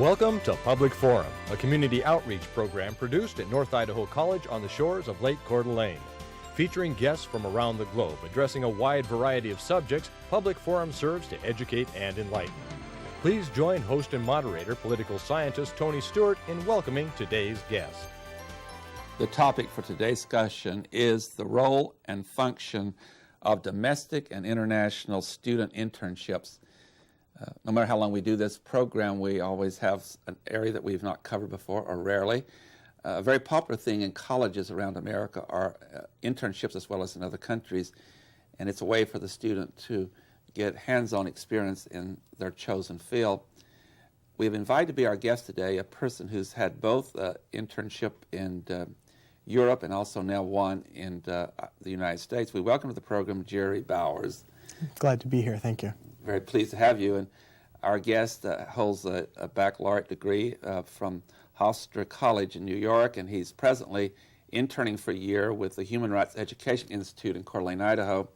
Welcome to Public Forum, a community outreach program produced at North Idaho College on the shores of Lake Coeur d'Alene. Featuring guests from around the globe addressing a wide variety of subjects, Public Forum serves to educate and enlighten. Please join host and moderator, political scientist Tony Stewart, in welcoming today's guest. The topic for today's discussion is the role and function of domestic and international student internships. No matter how long we do this program, we always have an area that we've not covered before, or rarely. A very popular thing in colleges around America are internships as well as in other countries, and it's a way for the student to get hands-on experience in their chosen field. We've invited to be our guest today a person who's had both internship in Europe and also now one in the United States. We welcome to the program Jerry Bowers. Glad to be here, thank you. Very pleased to have you. And our guest holds a baccalaureate degree from Hofstra College in New York, and he's presently interning for a year with the Human Rights Education Institute in Coeur d'Alene, Idaho.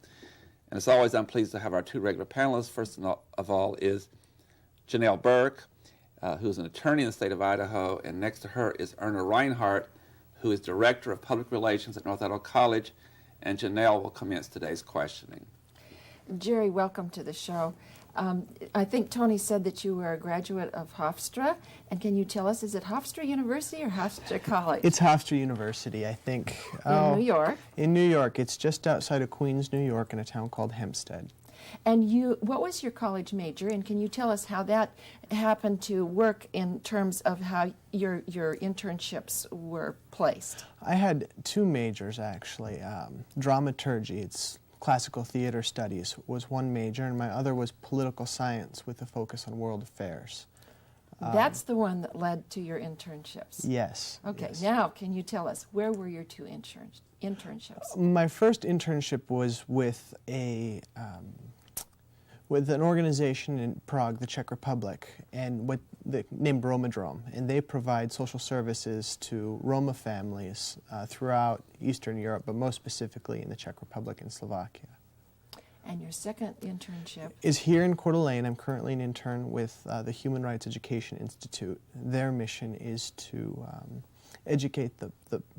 And as always, I'm pleased to have our two regular panelists. First of all is Janelle Burke, who's an attorney in the state of Idaho, and next to her is Erna Reinhardt, who is Director of Public Relations at North Idaho College, and Janelle will commence today's questioning. Jerry, welcome to the show. I think Tony said that you were a graduate of Hofstra, and can you tell us, is it Hofstra University or Hofstra College? It's Hofstra University, I think. In New York? In New York. It's just outside of Queens, New York, in a town called Hempstead. And what was your college major, and can you tell us how that happened to work in terms of how your internships were placed? I had two majors, actually. Dramaturgy, it's classical theater studies, was one major, and my other was political science with a focus on world affairs. That's the one that led to your internships? Yes. Okay, yes. Now can you tell us, where were your two internships? My first internship was with with an organization in Prague, the Czech Republic, and named Romadrom, and they provide social services to Roma families throughout Eastern Europe, but most specifically in the Czech Republic and Slovakia. And your second internship? Is here in Coeur d'Alene. I'm currently an intern with the Human Rights Education Institute. Their mission is to educate the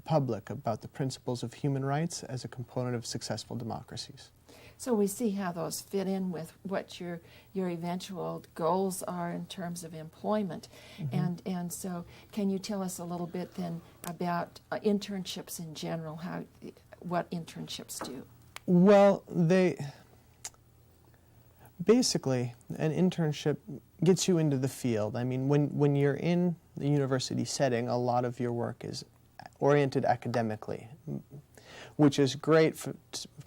public about the principles of human rights as a component of successful democracies. So we see how those fit in with what your eventual goals are in terms of employment. Mm-hmm. And so can you tell us a little bit then about internships in general, what internships do? Well, basically, an internship gets you into the field. I mean, when you're in the university setting, a lot of your work is oriented academically, which is great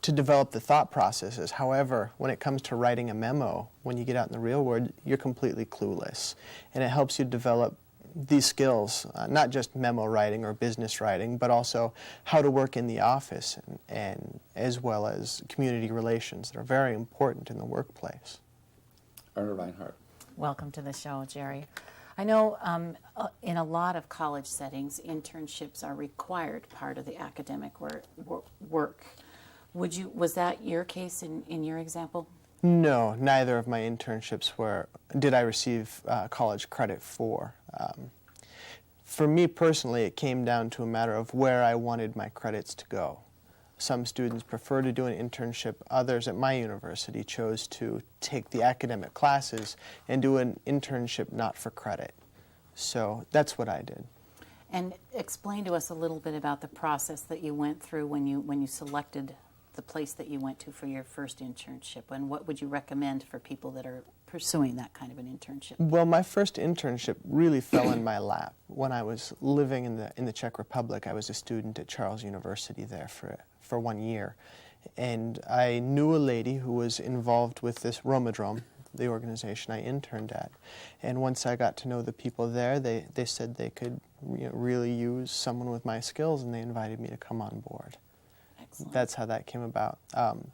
to develop the thought processes. However, when it comes to writing a memo, when you get out in the real world, you're completely clueless. And it helps you develop these skills, not just memo writing or business writing, but also how to work in the office and as well as community relations that are very important in the workplace. Erna Reinhardt. Welcome to the show, Jerry. I know in a lot of college settings, internships are required part of the academic work. Was that your case in your example? No, neither of my internships did I receive college credit for. For me personally, it came down to a matter of where I wanted my credits to go. Some students prefer to do an internship. Others at my university chose to take the academic classes and do an internship not for credit. So that's what I did. And explain to us a little bit about the process that you went through when you selected the place that you went to for your first internship, and what would you recommend for people that are pursuing that kind of an internship? Well, my first internship really fell in my lap. When I was living in the Czech Republic, I was a student at Charles University there for 1 year, and I knew a lady who was involved with this Romadrom, the organization I interned at. And once I got to know the people there, they said they could really use someone with my skills, and they invited me to come on board. Excellent. That's how that came about.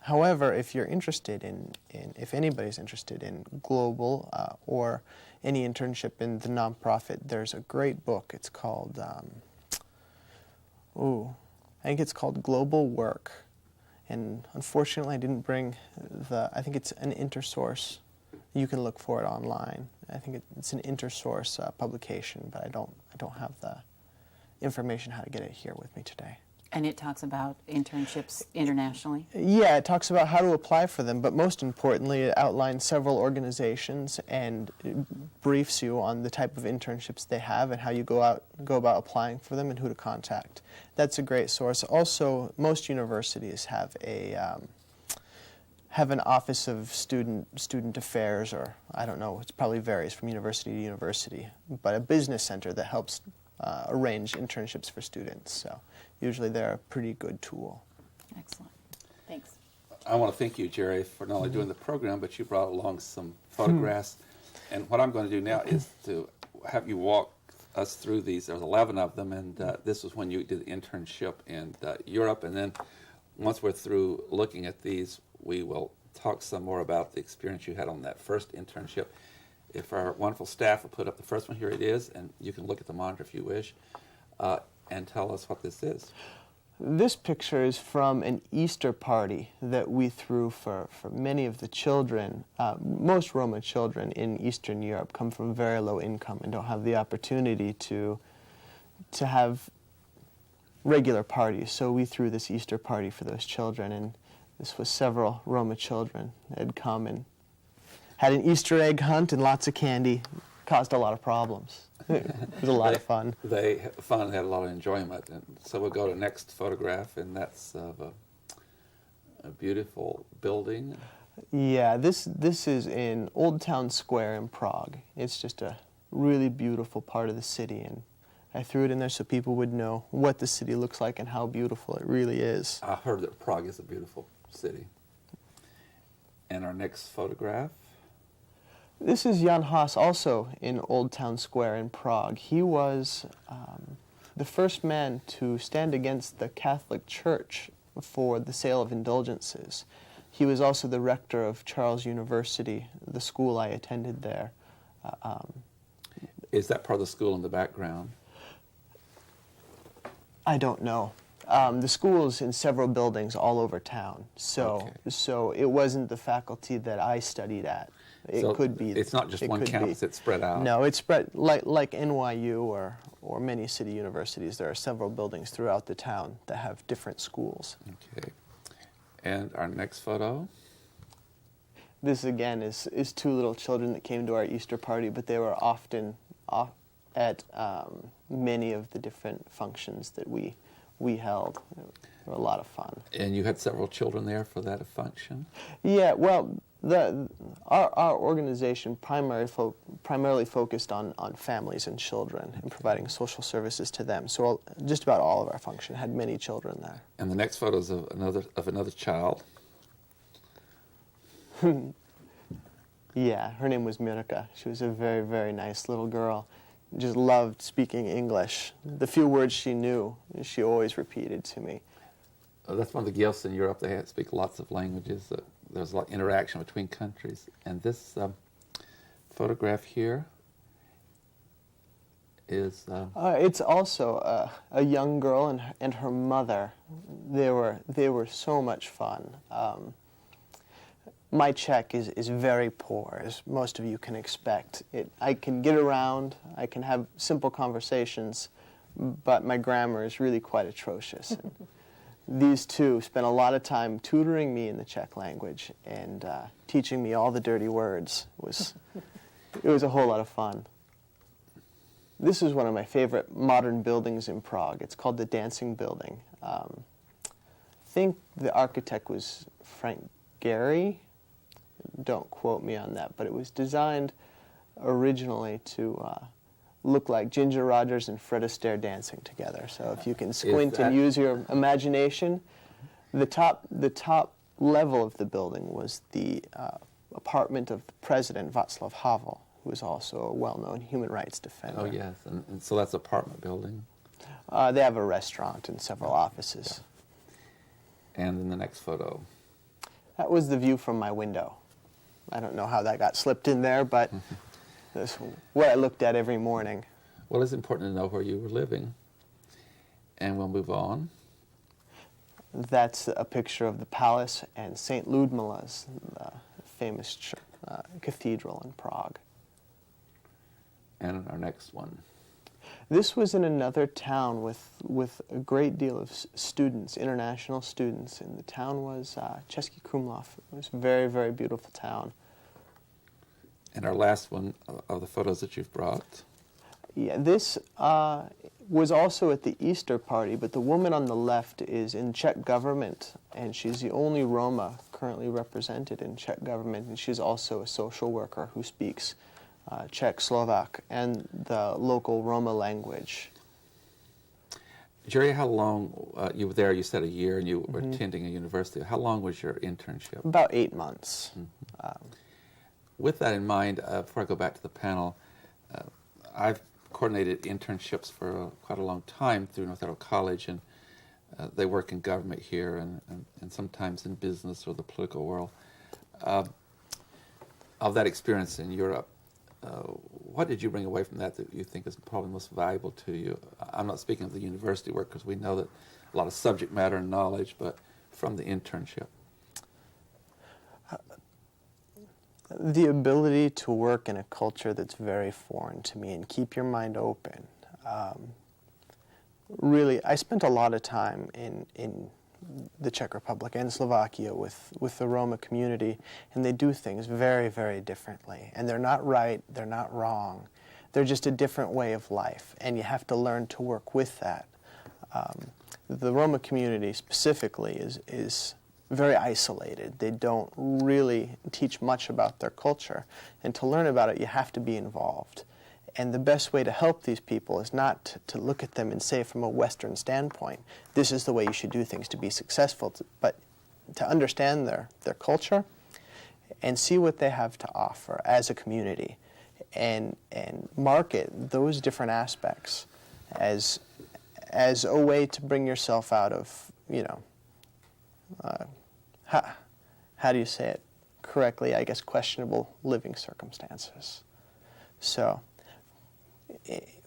However, if you're interested if anybody's interested in global or any internship in the nonprofit, there's a great book. It's called, I think it's called Global Work. And unfortunately, I didn't bring I think it's an intersource You can look for it online. I think it's an intersource publication, but I don't have the information how to get it here with me today. And it talks about internships internationally? Yeah, it talks about how to apply for them, but most importantly, it outlines several organizations and it briefs you on the type of internships they have and how you go about applying for them and who to contact. That's a great source. Also, most universities have an office of student affairs, or I don't know, it probably varies from university to university, but a business center that helps arrange internships for students. So usually they're a pretty good tool. Excellent. Thanks. I want to thank you, Jerry, for not only doing the program, but you brought along some photographs. And what I'm going to do now is to have you walk us through these. There's 11 of them, and this was when you did the internship in Europe. And then once we're through looking at these, we will talk some more about the experience you had on that first internship. If our wonderful staff will put up the first one, here it is, and you can look at the monitor if you wish, and tell us what this is. This picture is from an Easter party that we threw for many of the children. Most Roma children in Eastern Europe come from very low income and don't have the opportunity to have regular parties. So we threw this Easter party for those children, and this was several Roma children that had come and had an Easter egg hunt and lots of candy. Caused a lot of problems. It was a lot of fun. They had fun and had a lot of enjoyment. And so we'll go to the next photograph, and that's of a beautiful building. Yeah, this is in Old Town Square in Prague. It's just a really beautiful part of the city, and I threw it in there so people would know what the city looks like and how beautiful it really is. I heard that Prague is a beautiful city. And our next photograph. This is Jan Haas, also in Old Town Square in Prague. He was the first man to stand against the Catholic Church for the sale of indulgences. He was also the rector of Charles University, the school I attended there. Is that part of the school in the background? I don't know. The school is in several buildings all over town, so it wasn't the faculty that I studied at. It could be. It's not just one campus; it's spread out. No, it's spread like NYU or many city universities. There are several buildings throughout the town that have different schools. Okay. And our next photo. This again is two little children that came to our Easter party, but they were often at many of the different functions that we held. They were a lot of fun. And you had several children there for that function? Yeah, well, our organization primarily focused on families and children and providing social services to them. So just about all of our function had many children there. And the next photo is of another child. Yeah, her name was Mirka. She was a very, very nice little girl. Just loved speaking English. The few words she knew, she always repeated to me. That's one of the gifts in Europe. They speak lots of languages. There's a lot of interaction between countries. And this photograph here is... it's also a young girl and her mother. They were so much fun. My Czech is very poor, as most of you can expect. I can get around, I can have simple conversations, but my grammar is really quite atrocious. These two spent a lot of time tutoring me in the Czech language and teaching me all the dirty words. It was a whole lot of fun. This is one of my favorite modern buildings in Prague. It's called the Dancing Building. I think the architect was Frank Gehry. Don't quote me on that, but it was designed originally to look like Ginger Rogers and Fred Astaire dancing together. So if you can squint and use your imagination, the top level of the building was the apartment of the president, Václav Havel, who was also a well-known human rights defender. Oh, yes, and so that's an apartment building. They have a restaurant and several offices. Yeah. And then the next photo. That was the view from my window. I don't know how that got slipped in there, but that's what I looked at every morning. Well, it's important to know where you were living. And we'll move on. That's a picture of the palace and St. Ludmila's, the famous cathedral in Prague. And our next one. This was in another town with a great deal of students, international students, and the town was Český Krumlov. It was a very, very beautiful town. And our last one of the photos that you've brought. Yeah, this was also at the Easter party, but the woman on the left is in Czech government, and she's the only Roma currently represented in Czech government, and she's also a social worker who speaks Czech, Slovak, and the local Roma language. Jerry, how long, you were there, you said a year, and you were attending a university. How long was your internship? About 8 months. With that in mind, before I go back to the panel, I've coordinated internships for quite a long time through North Idaho College, and they work in government here and sometimes in business or the political world. Of that experience in Europe, what did you bring away from that you think is probably most valuable to you? I'm not speaking of the university work because we know that a lot of subject matter and knowledge, but from the internship. The ability to work in a culture that's very foreign to me and keep your mind open. Really, I spent a lot of time in the Czech Republic and Slovakia with the Roma community, and they do things very, very differently. And they're not right, they're not wrong. They're just a different way of life, and you have to learn to work with that. The Roma community specifically is very isolated. They don't really teach much about their culture, and to learn about it, you have to be involved. And the best way to help these people is not to look at them and say from a Western standpoint, this is the way you should do things to be successful, but to understand their culture and see what they have to offer as a community and market those different aspects as a way to bring yourself out of, how do you say it correctly, I guess, questionable living circumstances. So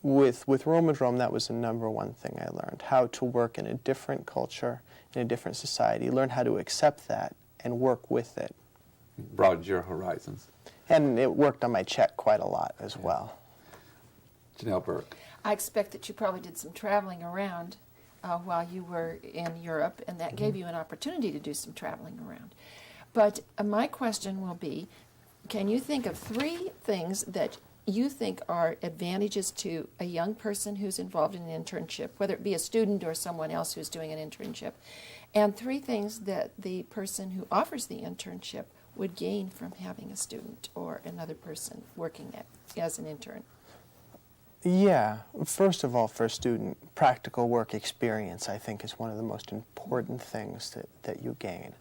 with Romadrome, that was the number one thing I learned, how to work in a different culture, in a different society, learn how to accept that and work with it. Broadened your horizons. And it worked on my Czech quite a lot as well. Janelle Burke. I expect that you probably did some traveling around while you were in Europe, and that gave you an opportunity to do some traveling around. But my question will be, can you think of 3 things that you think are advantages to a young person who's involved in an internship, whether it be a student or someone else who's doing an internship, and 3 things that the person who offers the internship would gain from having a student or another person working as an intern? Yeah, first of all, for a student, practical work experience, I think, is one of the most important things that you gain.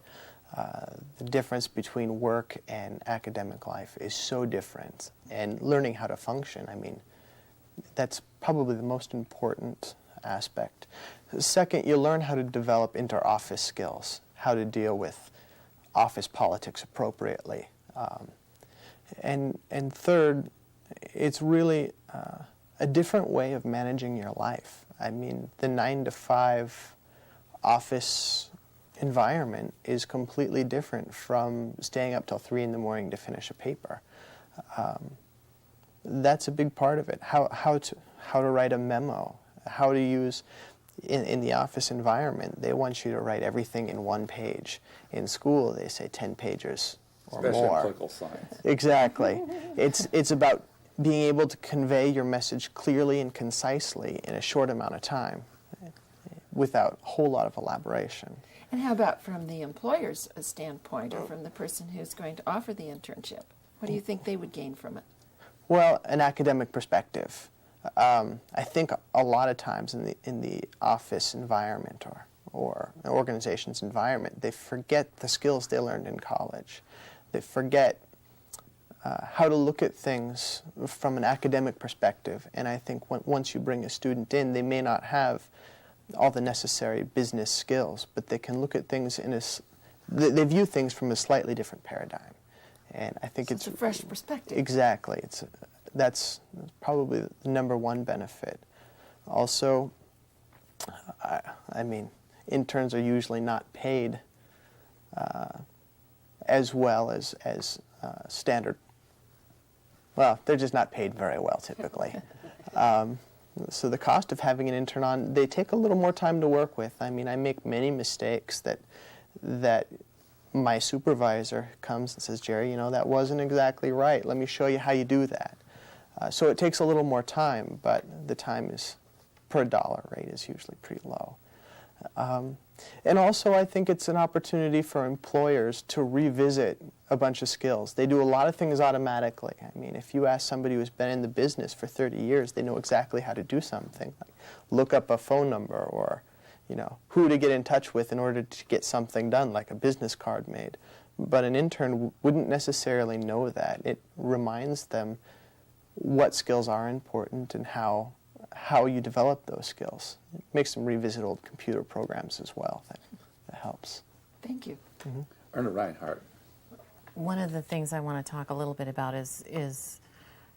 The difference between work and academic life is so different, and learning how to function, I mean, that's probably the most important aspect. Second, you learn how to develop inter-office skills, how to deal with office politics appropriately. And third, it's really a different way of managing your life. I mean, the 9-to-5 office environment is completely different from staying up till 3 in the morning to finish a paper. That's a big part of it. How to write a memo, how to use, in the office environment, they want you to write everything in 1 page. In school, they say 10 pages or Especially more. in political science. Exactly. It's about being able to convey your message clearly and concisely in a short amount of time without a whole lot of elaboration. And how about from the employer's standpoint, or from the person who's going to offer the internship? What do you think they would gain from it? Well, an academic perspective. I think a lot of times in the office environment or an organization's environment, they forget the skills they learned in college. They forget how to look at things from an academic perspective. And I think once you bring a student in, they may not have all the necessary business skills, but they can look at things they view things from a slightly different paradigm. And I think it's a fresh perspective. Exactly. That's probably the number one benefit. Also, I mean, interns are usually not paid as well as standard. Well, they're just not paid very well typically. So the cost of having an intern on, they take a little more time to work with. I mean, I make many mistakes that my supervisor comes and says, Jerry, you know, that wasn't exactly right. Let me show you how you do that. So it takes a little more time, but the time is per dollar rate is usually pretty low. And also I think it's an opportunity for employers to revisit a bunch of skills. They do a lot of things automatically. I mean, if you ask somebody who's been in the business for 30 years, they know exactly how to do something, like look up a phone number or, you know, who to get in touch with in order to get something done, like a business card made. But an intern wouldn't necessarily know that. It reminds them what skills are important and how you develop those skills. It makes them revisit old computer programs as well. That helps. Thank you. Mm-hmm. Erna Reinhardt. One of the things I want to talk a little bit about is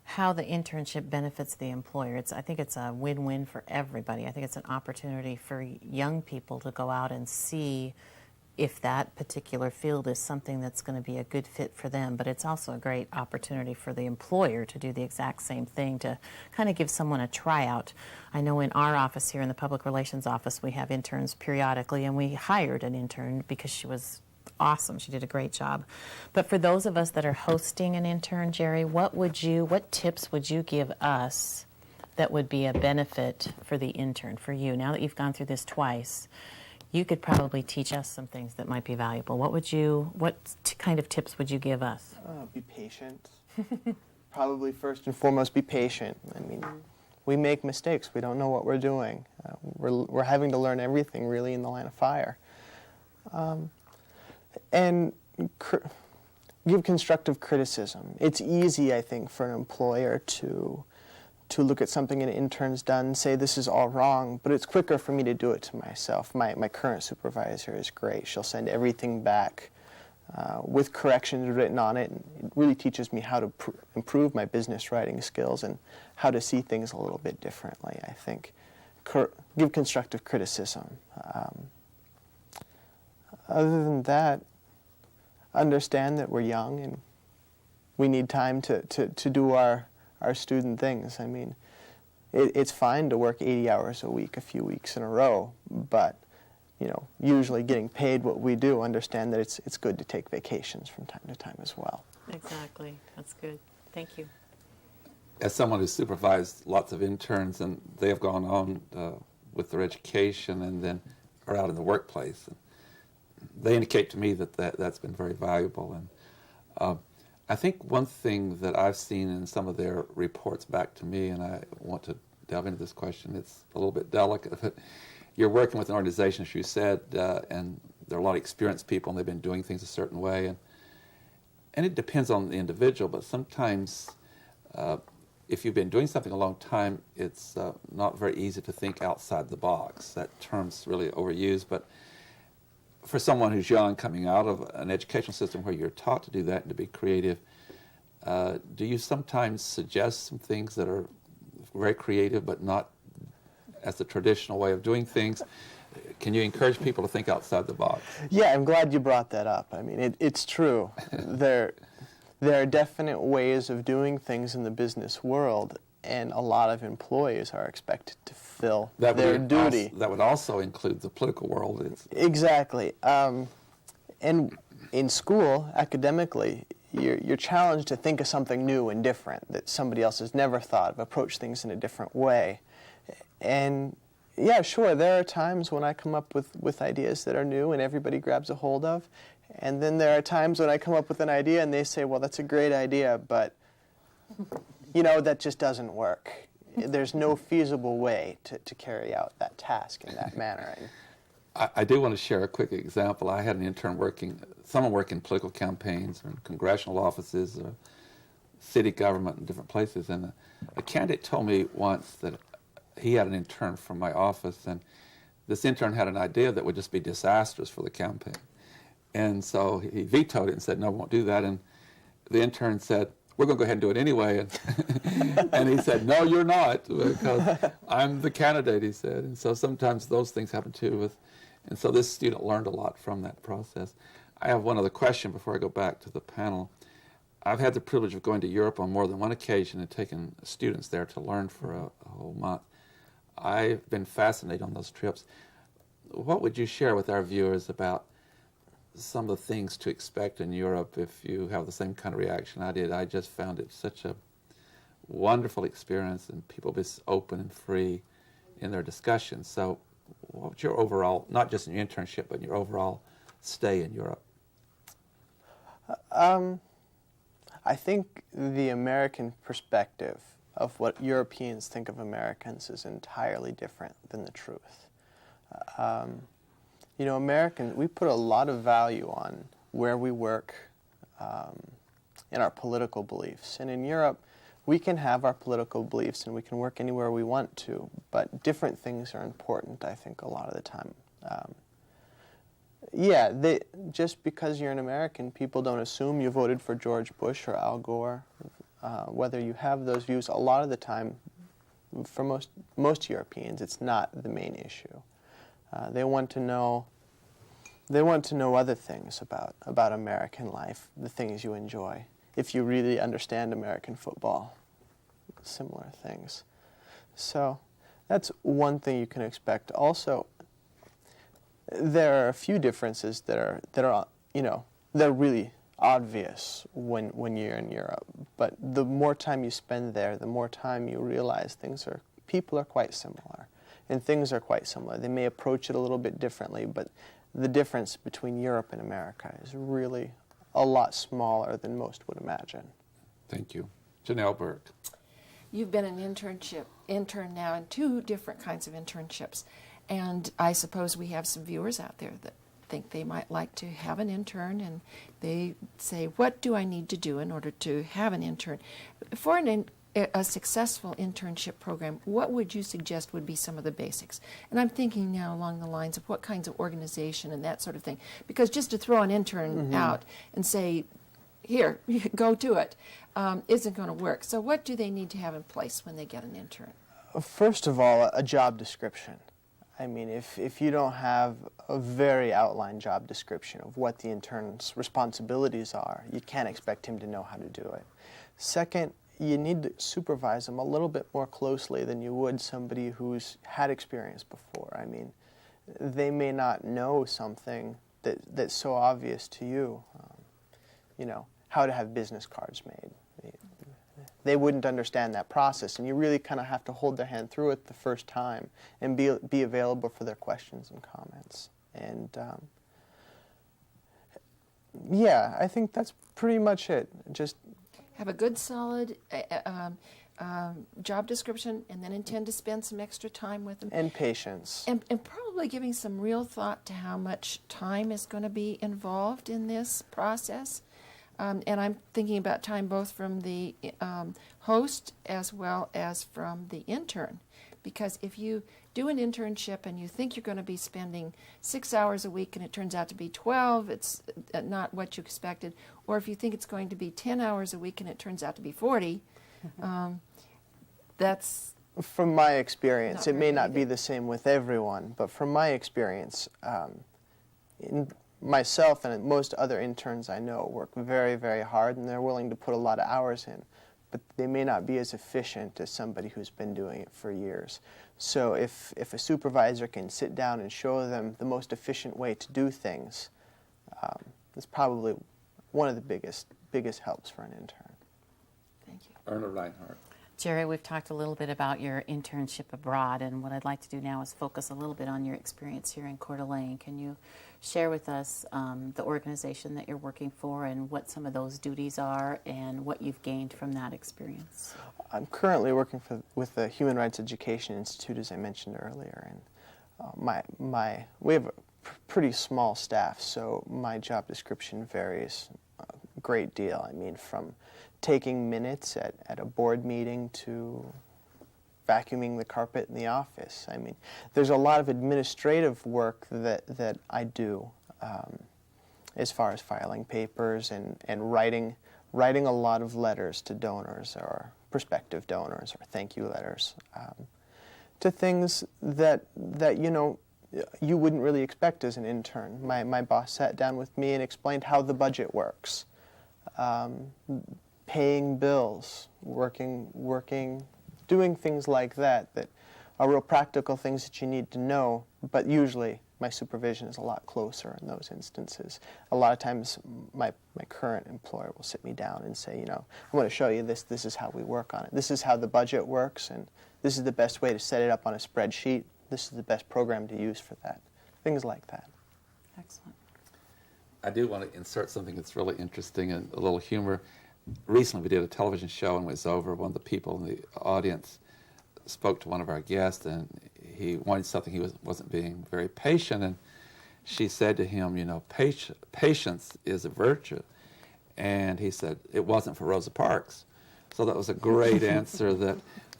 how the internship benefits the employer. I think it's a win-win for everybody. I think it's an opportunity for young people to go out and see if that particular field is something that's going to be a good fit for them, but it's also a great opportunity for the employer to do the exact same thing, to kind of give someone a tryout. I know in our office here in the Public Relations office we have interns periodically, and we hired an intern because she was awesome. She did a great job. But for those of us that are hosting an intern, Jerry, what tips would you give us that would be a benefit for the intern, for you? Now that you've gone through this twice, you could probably teach us some things that might be valuable. What kind of tips would you give us? Be patient. Probably first and foremost, be patient. I mean, we make mistakes. We don't know what we're doing. We're having to learn everything really in the line of fire. And give constructive criticism. It's easy, I think, for an employer to look at something an intern's done and say this is all wrong, but it's quicker for me to do it to myself. My current supervisor is great. She'll send everything back with corrections written on it, and it really teaches me how to improve my business writing skills and how to see things a little bit differently, I think. Give constructive criticism. Other than that, understand that we're young and we need time to do our student things. I mean, it's fine to work 80 hours a week, a few weeks in a row, but, you know, usually getting paid what we do, understand that it's good to take vacations from time to time as well. Exactly. That's good. Thank you. As someone who's supervised lots of interns, and they have gone on with their education and then are out in the workplace, and they indicate to me that's been very valuable. And I think one thing that I've seen in some of their reports back to me, and I want to delve into this question, it's a little bit delicate, but you're working with an organization, as you said, and there are a lot of experienced people, and they've been doing things a certain way, and it depends on the individual, but sometimes if you've been doing something a long time, it's not very easy to think outside the box. That term's really overused, but for someone who's young, coming out of an educational system where you're taught to do that and to be creative, do you sometimes suggest some things that are very creative but not as the traditional way of doing things? Can you encourage people to think outside the box? Yeah, I'm glad you brought that up. I mean, it's true. There are definite ways of doing things in the business world, and a lot of employees are expected to fill their duty. That would also include the political world. Exactly. And in school, academically, you're challenged to think of something new and different that somebody else has never thought of, approach things in a different way. And yeah, sure, there are times when I come up with ideas that are new and everybody grabs a hold of. And then there are times when I come up with an idea and they say, well, that's a great idea, but you know, that just doesn't work. There's no feasible way to carry out that task in that manner. I do want to share a quick example. I had an intern someone working in political campaigns or in congressional offices or city government in different places, and a candidate told me once that he had an intern from my office, and this intern had an idea that would just be disastrous for the campaign. And so he vetoed it and said, no, we won't do that. And the intern said, we're going to go ahead and do it anyway. And he said, no, you're not, because I'm the candidate, he said. And so sometimes those things happen too. And so this student learned a lot from that process. I have one other question before I go back to the panel. I've had the privilege of going to Europe on more than one occasion and taking students there to learn for a whole month. I've been fascinated on those trips. What would you share with our viewers about some of the things to expect in Europe if you have the same kind of reaction I did? I just found it such a wonderful experience, and people be open and free in their discussions. So what's your overall, not just in your internship, but your overall stay in Europe? I think the American perspective of what Europeans think of Americans is entirely different than the truth. You know, Americans, we put a lot of value on where we work and our political beliefs. And in Europe, we can have our political beliefs and we can work anywhere we want to, but different things are important, I think, a lot of the time. Just because you're an American, people don't assume you voted for George Bush or Al Gore. Whether you have those views, a lot of the time, for most Europeans, it's not the main issue. They want to know other things about American life, the things you enjoy. If you really understand American football, similar things. So that's one thing you can expect. Also, there are a few differences that are they're really obvious when you're in Europe. But the more time you spend there, the more time you realize people are quite similar, and things are quite similar. They may approach it a little bit differently, but the difference between Europe and America is really a lot smaller than most would imagine. Thank you. Janelle Burke. You've been an intern now in 2 different kinds of internships. And I suppose we have some viewers out there that think they might like to have an intern, and they say, what do I need to do in order to have an intern? For a successful internship program, what would you suggest would be some of the basics? And I'm thinking now along the lines of what kinds of organization and that sort of thing. Because just to throw an intern out and say, here, go to it, isn't going to work. So what do they need to have in place when they get an intern? First of all, a job description. I mean, if you don't have a very outlined job description of what the intern's responsibilities are, you can't expect him to know how to do it. Second, you need to supervise them a little bit more closely than you would somebody who's had experience before. I mean, they may not know something that's so obvious to you, how to have business cards made. They wouldn't understand that process, and you really kind of have to hold their hand through it the first time and be available for their questions and comments. And I think that's pretty much it. Just have a good, solid job description, and then intend to spend some extra time with them. And patience. And probably giving some real thought to how much time is going to be involved in this process. And I'm thinking about time both from the host as well as from the intern. Because if you do an internship and you think you're going to be spending 6 hours a week and it turns out to be 12, it's not what you expected. Or if you think it's going to be 10 hours a week and it turns out to be 40, that's... From my experience, it may not be the same with everyone, but from my experience, myself and most other interns I know work very, very hard, and they're willing to put a lot of hours in, but they may not be as efficient as somebody who's been doing it for years. So if a supervisor can sit down and show them the most efficient way to do things, it's probably one of the biggest helps for an intern. Thank you. Erna Reinhardt. Jerry, we've talked a little bit about your internship abroad, and what I'd like to do now is focus a little bit on your experience here in Coeur d'Alene. Can you share with us the organization that you're working for and what some of those duties are and what you've gained from that experience? I'm currently working with the Human Rights Education Institute, as I mentioned earlier, and we have a pretty small staff, so my job description varies a great deal. I mean, from taking minutes at a board meeting to vacuuming the carpet in the office. I mean, there's a lot of administrative work that I do as far as filing papers and writing a lot of letters to donors or prospective donors or thank you letters to things that you wouldn't really expect as an intern. My boss sat down with me and explained how the budget works. paying bills, working, doing things like that that are real practical things that you need to know, but usually my supervision is a lot closer in those instances. A lot of times my current employer will sit me down and say, I want to show you this is how we work on it. This is how the budget works, and this is the best way to set it up on a spreadsheet. This is the best program to use for that. Things like that. Excellent. I do want to insert something that's really interesting and a little humor. Recently we did a television show and it was over. One of the people in the audience spoke to one of our guests and he wanted something. He wasn't being very patient, and she said to him, patience is a virtue. And he said, it wasn't for Rosa Parks. So that was a great answer, that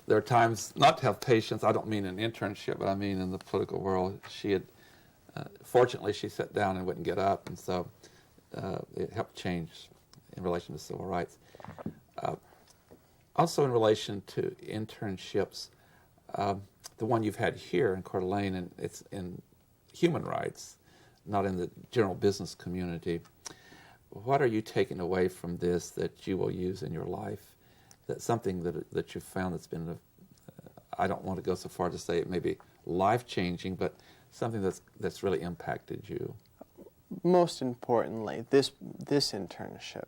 there are times not to have patience. I don't mean in internship, but I mean in the political world. She had, fortunately, she sat down and wouldn't get up, and so it helped change in relation to civil rights. Also in relation to internships, the one you've had here in Coeur d'Alene, and it's in human rights, not in the general business community. What are you taking away from this that you will use in your life? That's something that you've found that's been, I don't want to go so far to say it may be life-changing, but something that's really impacted you. Most importantly, this internship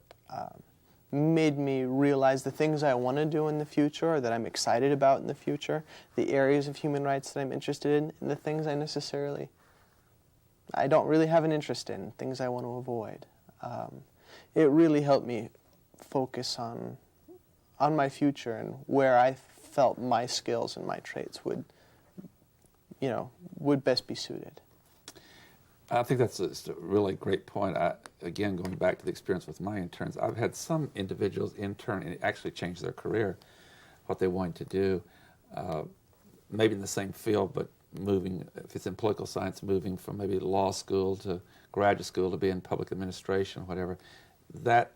made me realize the things I want to do in the future, or that I'm excited about in the future, the areas of human rights that I'm interested in, and the things I don't really have an interest in, things I want to avoid. It really helped me focus on my future and where I felt my skills and my traits would best be suited. I think that's a really great point. Again, going back to the experience with my interns, I've had some individuals intern and actually change their career, what they wanted to do, maybe in the same field, but moving, if it's in political science, moving from maybe law school to graduate school to be in public administration, whatever. That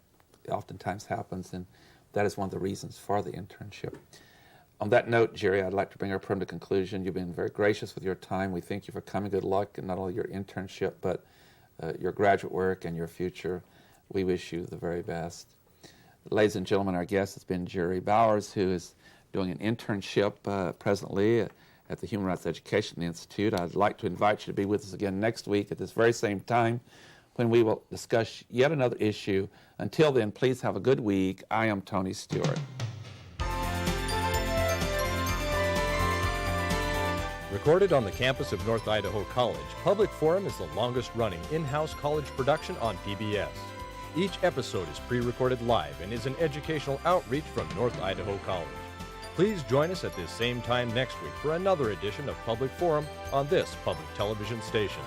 oftentimes happens, and that is one of the reasons for the internship. On that note, Jerry, I'd like to bring our program to conclusion. You've been very gracious with your time. We thank you for coming. Good luck in not only your internship, but your graduate work and your future. We wish you the very best. Ladies and gentlemen, our guest has been Jerry Bowers, who is doing an internship presently at the Human Rights Education Institute. I'd like to invite you to be with us again next week at this very same time, when we will discuss yet another issue. Until then, please have a good week. I am Tony Stewart. Recorded on the campus of North Idaho College, Public Forum is the longest-running in-house college production on PBS. Each episode is pre-recorded live and is an educational outreach from North Idaho College. Please join us at this same time next week for another edition of Public Forum on this public television station.